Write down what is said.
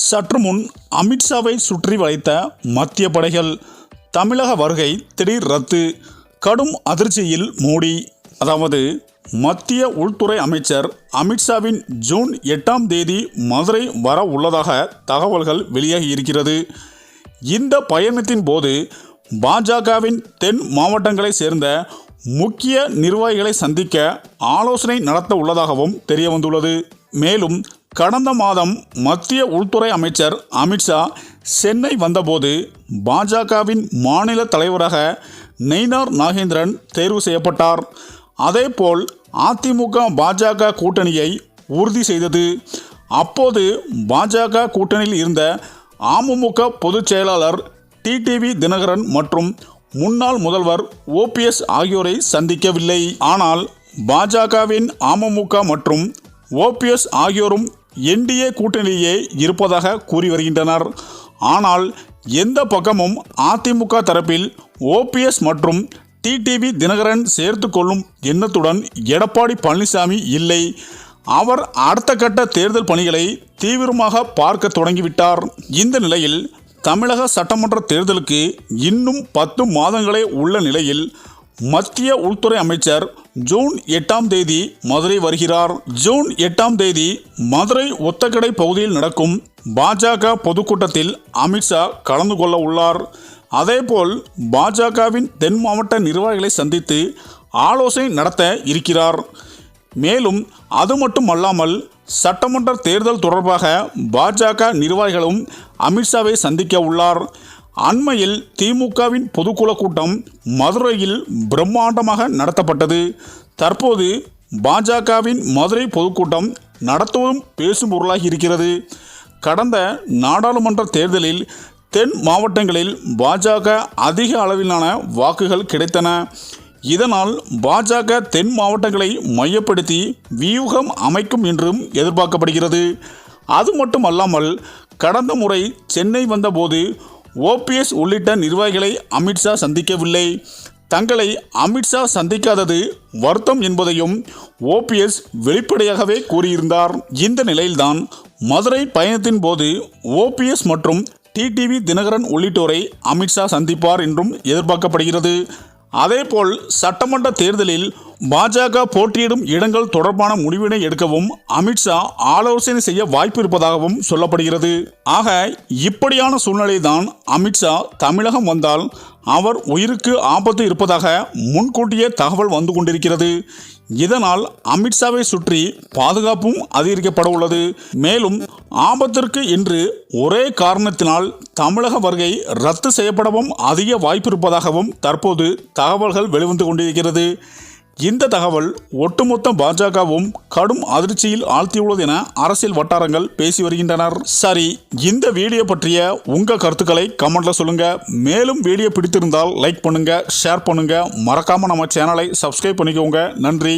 சற்று முன் அமித்ஷாவை சுற்றி வளைத்த மத்திய படைகள். தமிழக வருகை திடீர் ரத்து. கடும் அதிர்ச்சியில் மோடி. அதாவது மத்திய உள்துறை அமைச்சர் அமித்ஷாவின் ஜூன் 8ஆம் தேதி மதுரை வர உள்ளதாக தகவல்கள் வெளியாகி இருக்கிறது. இந்த பயணத்தின் போது பாஜகவின் தென் மாவட்டங்களை சேர்ந்த முக்கிய நிர்வாகிகளை சந்திக்க ஆலோசனை நடத்த உள்ளதாகவும் தெரிய வந்துள்ளது. மேலும் கடந்த மாதம் மத்திய உள்துறை அமைச்சர் அமித்ஷா சென்னை வந்தபோது பாஜகவின் மாநில தலைவராக நயினார் நாகேந்திரன் தேர்வு செய்யப்பட்டார். அதேபோல் அதிமுக பாஜக கூட்டணியை உறுதி செய்தது. அப்போது பாஜக கூட்டணியில் இருந்த அமமுக பொதுச் செயலாளர் டிடிவி தினகரன் மற்றும் முன்னாள் முதல்வர் ஓபிஎஸ் ஆகியோரை சந்திக்கவில்லை. ஆனால் பாஜகவின் அமமுக மற்றும் ஓபிஎஸ் ஆகியோரும் என்டிஏ கூட்டணியே இருப்பதாக கூறி வருகின்றனர். ஆனால் எந்த பக்கமும் அதிமுக தரப்பில் ஓபிஎஸ் மற்றும் டிடிவி தினகரன் சேர்த்து கொள்ளும் எண்ணத்துடன் எடப்பாடி பழனிசாமி இல்லை. அவர் அடுத்த கட்ட தேர்தல் பணிகளை தீவிரமாக பார்க்க தொடங்கிவிட்டார். இந்த நிலையில் தமிழக சட்டமன்ற தேர்தலுக்கு இன்னும் 10 மாதங்களே உள்ள நிலையில் மத்திய உள்துறை அமைச்சர் ஜூன் 8ஆம் தேதி மதுரை வருகிறார். ஜூன் 8ஆம் தேதி மதுரை ஒத்தக்கடை பகுதியில் நடக்கும் பாஜக பொதுக்கூட்டத்தில் அமித்ஷா கலந்து கொள்ள உள்ளார். அதேபோல் பாஜகவின் தென் மாவட்ட நிர்வாகிகளை சந்தித்து ஆலோசனை நடத்த இருக்கிறார். மேலும் அது மட்டுமல்லாமல் சட்டமன்ற தேர்தல் தொடர்பாக பாஜக நிர்வாகிகளும் அமித்ஷாவை சந்திக்க உள்ளார். அண்மையில் திமுகவின் பொதுக்குழு கூட்டம் மதுரையில் பிரம்மாண்டமாக நடத்தப்பட்டது. தற்போது பாஜகவின் மதுரை பொதுக்கூட்டம் நடத்துவதும் பேசும் பொருளாகி இருக்கிறது. கடந்த நாடாளுமன்ற தேர்தலில் தென் மாவட்டங்களில் பாஜக அதிக அளவிலான வாக்குகள் கிடைத்தன. இதனால் பாஜக தென் மாவட்டங்களை மையப்படுத்தி வியூகம் அமைக்கும் என்றும் எதிர்பார்க்கப்படுகிறது. அது மட்டுமல்லாமல் கடந்த முறை சென்னை வந்தபோது ஓபிஎஸ் உள்ளிட்ட நிர்வாகிகளை அமித்ஷா சந்திக்கவில்லை. தங்களை அமித்ஷா சந்திக்காதது வருத்தம் என்பதையும் ஓபிஎஸ் வெளிப்படையாகவே கூறியிருந்தார். இந்த நிலையில்தான் மதுரை பயணத்தின் போது ஓபிஎஸ் மற்றும் டிடிவி தினகரன் உள்ளிட்டோரை அமித்ஷா சந்திப்பார் என்றும் எதிர்பார்க்கப்படுகிறது. அதேபோல் சட்டமன்ற தேர்தலில் பாஜக போட்டியிடும் இடங்கள் தொடர்பான முடிவினை எடுக்கவும் அமித்ஷா ஆலோசனை செய்ய வாய்ப்பு இருப்பதாகவும் சொல்லப்படுகிறது. ஆக இப்படியான சூழ்நிலைதான் அமித்ஷா தமிழகம் வந்தால் அவர் உயிருக்கு ஆபத்து இருப்பதாக முன்கூட்டியே தகவல் வந்து கொண்டிருக்கிறது. இதனால் அமித்ஷாவை சுற்றி பாதுகாப்பும் அதிகரிக்கப்பட உள்ளது. மேலும் ஆபத்திற்கு என்று ஒரே காரணத்தினால் தமிழக வருகை ரத்து செய்யப்படவும் அதிக வாய்ப்பு இருப்பதாகவும் தற்போது தகவல்கள் வெளிவந்து கொண்டிருக்கிறது. இந்த தகவல் ஒட்டுமொத்த பாஜகவும் கடும் அதிர்ச்சியில் ஆழ்த்தியுள்ளது என அரசியல் வட்டாரங்கள் பேசி வருகின்றனர். சரி, இந்த வீடியோ பற்றிய உங்க கருத்துக்களை கமெண்ட்ல சொல்லுங்க. மேலும் வீடியோ பிடித்திருந்தால் லைக் பண்ணுங்க, ஷேர் பண்ணுங்க, மறக்காம நம்ம சேனலை சப்ஸ்கிரைப் பண்ணிக்கோங்க. நன்றி.